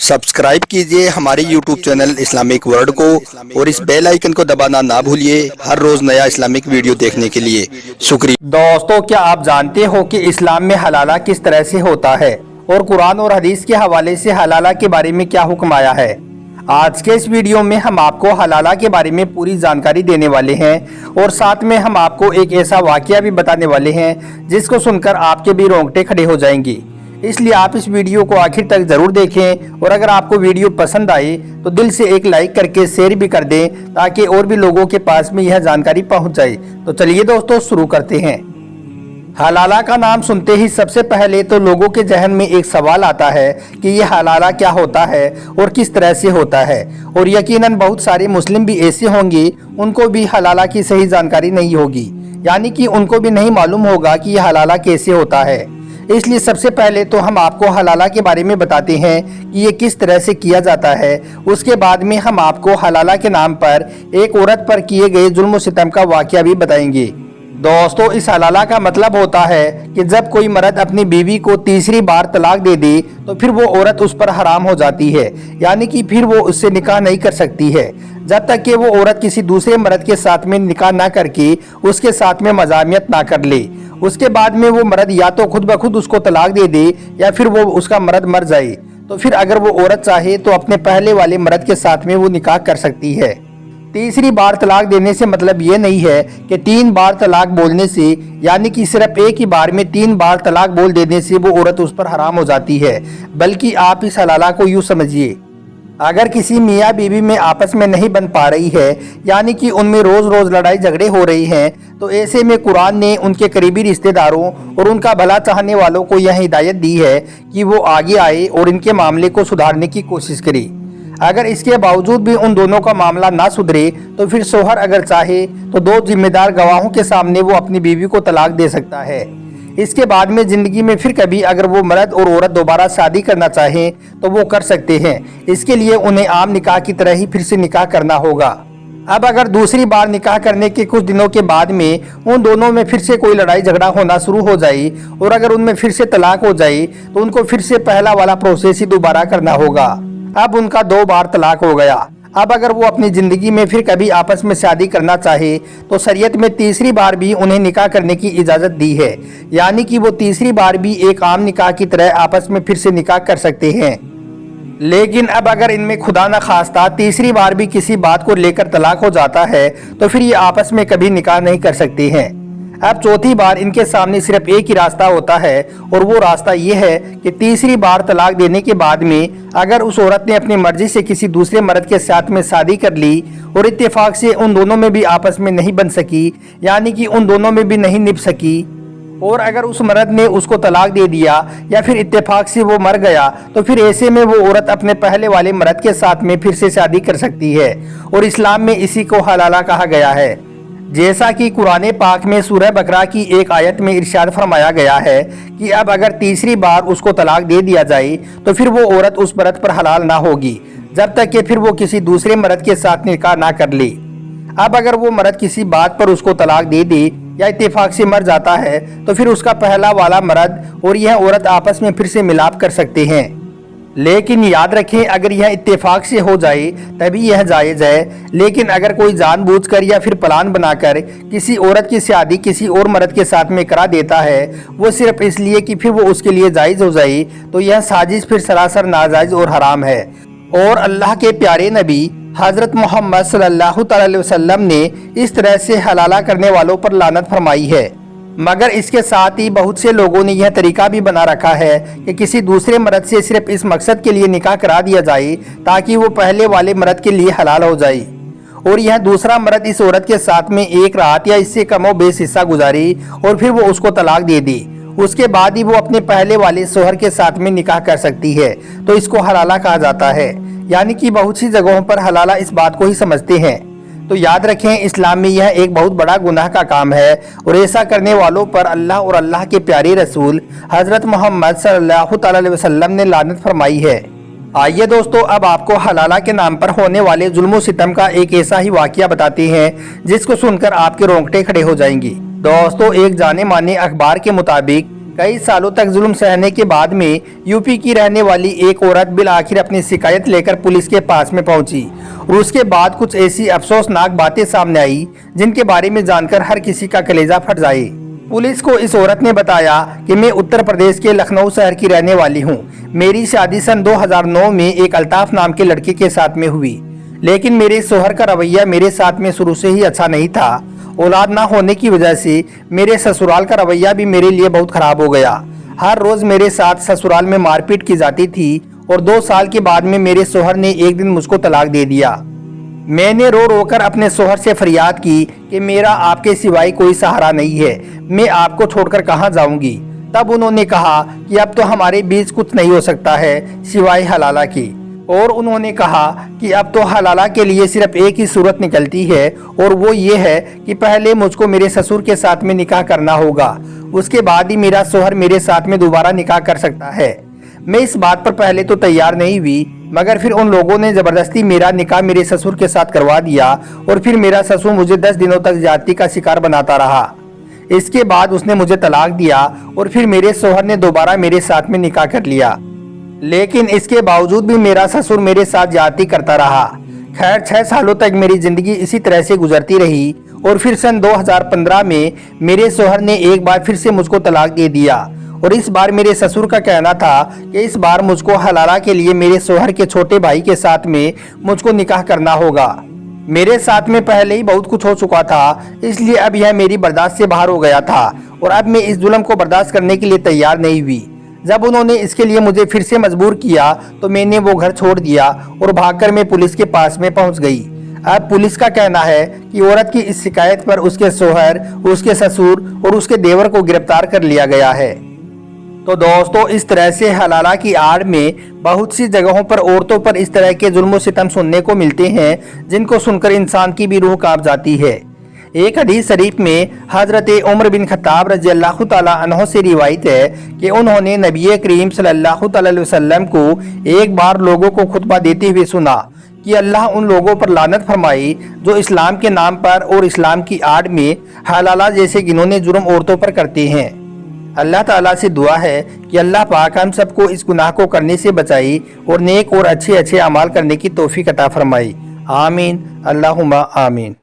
Subscribe कीजिए हमारे YouTube channel Islamic world को और इस बेल आइकन को दबाना ना भूलिए हर रोज नया इस्लामिक वीडियो देखने के लिए। शुक्रिया। दोस्तों, क्या आप जानते हो कि इस्लाम में हलाला किस तरह से होता है और कुरान और हदीस के हवाले से हलाला के बारे में क्या हुक्म आया है। आज के इस वीडियो में हम आपको हलाला के बारे में पूरी जानकारी देने वाले हैं और साथ में हम आपको एक ऐसा वाकया भी बताने वाले हैं जिसको सुनकर आपके भी रोंगटे खड़े हो जाएंगे। इसलिए आप इस वीडियो को आखिर तक जरूर देखें और अगर आपको वीडियो पसंद आए तो दिल से एक लाइक करके शेयर भी कर दें ताकि और भी लोगों के पास में यह जानकारी पहुंच जाए। तो चलिए दोस्तों, शुरू करते हैं। हलाला का नाम सुनते ही सबसे पहले तो लोगों के जहन में एक सवाल आता है कि यह हलाला क्या होता है और किस तरह से होता है। और यकीनन बहुत सारे मुस्लिम भी ऐसे होंगे उनको भी हलाला की सही जानकारी नहीं होगी, यानी कि उनको भी नहीं मालूम होगा कि यह हलाला कैसे होता है। इसलिए सबसे पहले तो हम आपको हलाला के बारे में बताते हैं कि ये किस तरह से किया जाता है। उसके बाद में हम आपको हलाला के नाम पर एक औरत पर किए गए जुल्म सितम का वाकया भी बताएंगे। दोस्तों, इस हलाला का मतलब होता है कि जब कोई मर्द अपनी बीवी को तीसरी बार तलाक दे दे तो फिर वो औरत उस पर हराम हो जाती है, यानी कि फिर वो उससे निकाह नहीं कर सकती है जब तक कि वो औरत किसी दूसरे मर्द के साथ में निकाह ना करके उसके साथ में मजामियत ना कर ले। उसके बाद में वो मर्द या तो खुद ब खुद उसको तलाक दे दे या फिर वो उसका मर्द मर जाए तो फिर अगर वो औरत चाहे तो अपने पहले वाले मर्द के साथ में वो निकाह कर सकती है। तीसरी बार तलाक देने से मतलब ये नहीं है कि 3 बार तलाक बोलने से, यानी कि सिर्फ एक ही बार में 3 बार तलाक बोल देने से वो औरत उस पर हराम हो जाती है, बल्कि आप इस हलाला को यूँ समझिए, अगर किसी मियाँ बीवी में आपस में नहीं बन पा रही है, यानी कि उनमें रोज़ रोज़ लड़ाई झगड़े हो रही हैं, तो ऐसे में कुरान ने उनके करीबी रिश्तेदारों और उनका भला चाहने वालों को यह हिदायत दी है कि वो आगे आए और इनके मामले को सुधारने की कोशिश करे। अगर इसके बावजूद भी उन दोनों का मामला ना सुधरे तो फिर शोहर अगर चाहे तो 2 जिम्मेदार गवाहों के सामने वो अपनी बीवी को तलाक दे सकता है। इसके बाद में ज़िंदगी में फिर कभी अगर वो मर्द और औरत दोबारा शादी करना चाहें तो वो कर सकते हैं। इसके लिए उन्हें आम निकाह की तरह ही फिर से निकाह करना होगा। अब अगर दूसरी बार निकाह करने के कुछ दिनों के बाद में उन दोनों में फिर से कोई लड़ाई झगड़ा होना शुरू हो जाए और अगर उनमें फिर से तलाक हो जाए तो उनको फिर से पहला वाला प्रोसेस ही दोबारा करना होगा। अब उनका 2 बार तलाक हो गया। अब अगर वो अपनी ज़िंदगी में फिर कभी आपस में शादी करना चाहे तो शरीयत में तीसरी बार भी उन्हें निकाह करने की इजाज़त दी है, यानी कि वो तीसरी बार भी एक आम निकाह की तरह आपस में फिर से निकाह कर सकते हैं। लेकिन अब अगर इनमें खुदा न खास्ता तीसरी बार भी किसी बात को लेकर तलाक हो जाता है तो फिर ये आपस में कभी निकाह नहीं कर सकते हैं। अब चौथी बार इनके सामने सिर्फ एक ही रास्ता होता है और वो रास्ता ये है कि तीसरी बार तलाक देने के बाद में अगर उस औरत ने अपनी मर्जी से किसी दूसरे मर्द के साथ में शादी कर ली और इत्तेफाक से उन दोनों में भी आपस में नहीं बन सकी, यानी कि उन दोनों में भी नहीं निभ सकी, और अगर उस मर्द ने उसको तलाक दे दिया या फिर इत्तेफाक से वो मर गया तो फिर ऐसे में वो औरत अपने पहले वाले मर्द के साथ में फिर से शादी कर सकती है। और इस्लाम में इसी को हलाला कहा गया है। जैसा कि कुरान पाक में सूरह बकरा की एक आयत में इरशाद फरमाया गया है कि अब अगर तीसरी बार उसको तलाक दे दिया जाए तो फिर वो औरत उस मर्द पर हलाल ना होगी जब तक कि फिर वो किसी दूसरे मर्द के साथ निकाह ना कर ले। अब अगर वो मर्द किसी बात पर उसको तलाक दे दे या इत्तेफाक से मर जाता है तो फिर उसका पहला वाला मर्द और यह औरत आपस में फिर से मिलाप कर सकते हैं। लेकिन याद रखें, अगर यह इत्तेफाक से हो जाए तभी यह जायज़ है। लेकिन अगर कोई जानबूझकर या फिर प्लान बनाकर किसी औरत की शादी किसी और मर्द के साथ में करा देता है, वो सिर्फ इसलिए कि फिर वो उसके लिए जायज़ हो जाए, तो यह साजिश फिर सरासर नाजायज़ और हराम है। और अल्लाह के प्यारे नबी हज़रत मोहम्मद सल्लल्लाहु अलैहि वसल्लम ने इस तरह से हलाला करने वालों पर लानत फरमाई है। मगर इसके साथ ही बहुत से लोगों ने यह तरीका भी बना रखा है कि किसी दूसरे मर्द से सिर्फ इस मकसद के लिए निकाह करा दिया जाए ताकि वो पहले वाले मर्द के लिए हलाल हो जाए और यह दूसरा मर्द इस औरत के साथ में एक रात या इससे कमो बेश हिस्सा गुजारे और फिर वो उसको तलाक दे दे। उसके बाद ही वो अपने पहले वाले शोहर के साथ में निकाह कर सकती है, तो इसको हलाला कहा जाता है। यानी कि बहुत सी जगहों पर हलाला इस बात को ही समझते हैं। तो याद रखें, इस्लाम में यह एक बहुत बड़ा गुनाह का काम है और ऐसा करने वालों पर अल्लाह और अल्लाह के प्यारे रसूल हज़रत मोहम्मद सल्लल्लाहु अलैहि वसल्लम ने लानत फरमाई है। आइए दोस्तों, अब आपको हलाला के नाम पर होने वाले जुल्म सितम का एक ऐसा ही वाकया बताते हैं जिसको सुनकर आपके रोंगटे खड़े हो जाएंगे। दोस्तों, एक जाने माने अखबार के मुताबिक कई सालों तक जुल्म सहने के बाद में यूपी की रहने वाली एक औरत बिल आखिर अपनी शिकायत लेकर पुलिस के पास में पहुंची और उसके बाद कुछ ऐसी अफसोसनाक बातें सामने आई जिनके बारे में जानकर हर किसी का कलेजा फट जाए। पुलिस को इस औरत ने बताया कि मैं उत्तर प्रदेश के लखनऊ शहर की रहने वाली हूँ। मेरी शादी सन 2009 में एक अल्ताफ नाम के लड़के के साथ में हुई, लेकिन मेरे शोहर का रवैया मेरे साथ में शुरू से ही अच्छा नहीं था। औलाद ना होने की वजह से मेरे ससुराल का रवैया भी मेरे लिए बहुत खराब हो गया। हर रोज मेरे साथ ससुराल में मारपीट की जाती थी और 2 साल के बाद में मेरे शोहर ने एक दिन मुझको तलाक दे दिया। मैंने रो रो कर अपने शोहर से फरियाद की कि मेरा आपके सिवाय कोई सहारा नहीं है, मैं आपको छोड़कर कहाँ जाऊंगी। तब उन्होंने कहा कि अब तो हमारे बीच कुछ नहीं हो सकता है सिवाय हलाला की, और उन्होंने कहा कि अब तो हलाला के लिए सिर्फ एक ही सूरत निकलती है और वो ये है कि पहले मुझको मेरे ससुर के साथ में निकाह करना होगा, उसके बाद ही मेरा शोहर मेरे साथ में दोबारा निकाह कर सकता है। मैं इस बात पर पहले तो तैयार नहीं हुई, मगर फिर उन लोगों ने जबरदस्ती मेरा निकाह मेरे ससुर के साथ करवा दिया और फिर मेरा ससुर मुझे 10 दिनों तक ज्यादती का शिकार बनाता रहा। इसके बाद उसने मुझे तलाक दिया और फिर मेरे शोहर ने दोबारा मेरे साथ में निकाह कर लिया, लेकिन इसके बावजूद भी मेरा ससुर मेरे साथ ज्यादती करता रहा। खैर 6 सालों तक मेरी जिंदगी इसी तरह से गुजरती रही और फिर सन 2015 में मेरे शोहर ने एक बार फिर से मुझको तलाक दे दिया और इस बार मेरे ससुर का कहना था कि इस बार मुझको हलाला के लिए मेरे शोहर के छोटे भाई के साथ में मुझको निकाह करना होगा। मेरे साथ में पहले ही बहुत कुछ हो चुका था, इसलिए अब यह मेरी बर्दाश्त से बाहर हो गया था और अब मैं इस जुल्म को बर्दाश्त करने के लिए तैयार नहीं हुई। जब उन्होंने इसके लिए मुझे फिर से मजबूर किया तो मैंने वो घर छोड़ दिया और भागकर मैं पुलिस के पास में पहुंच गई। अब पुलिस का कहना है कि औरत की इस शिकायत पर उसके शोहर, उसके ससुर और उसके देवर को गिरफ्तार कर लिया गया है। तो दोस्तों, इस तरह से हलाला की आड़ में बहुत सी जगहों पर औरतों पर इस तरह के जुल्म सितम सुनने को मिलते हैं जिनको सुनकर इंसान की भी रूह कांप जाती है। एक हदीस शरीफ में हजरत उमर बिन खत्ताब रज़ी अल्लाह तआला अन्हु से रिवायत है कि उन्होंने नबी करीम सल्लल्लाहु अलैहि वसल्लम को एक बार लोगों को खुतबा देते हुए सुना कि अल्लाह उन लोगों पर लानत फरमाए जो इस्लाम के नाम पर और इस्लाम की आड़ में हलाला जैसे घिनौने जुर्म औरतों पर करते हैं। अल्लाह ताला से दुआ है कि अल्लाह पाक हम सबको इस गुनाह को करने से बचाई और नेक और अच्छे अच्छे अमाल करने की तौफीक अता फरमाई। आमीन, अल्लाहुम्मा आमीन।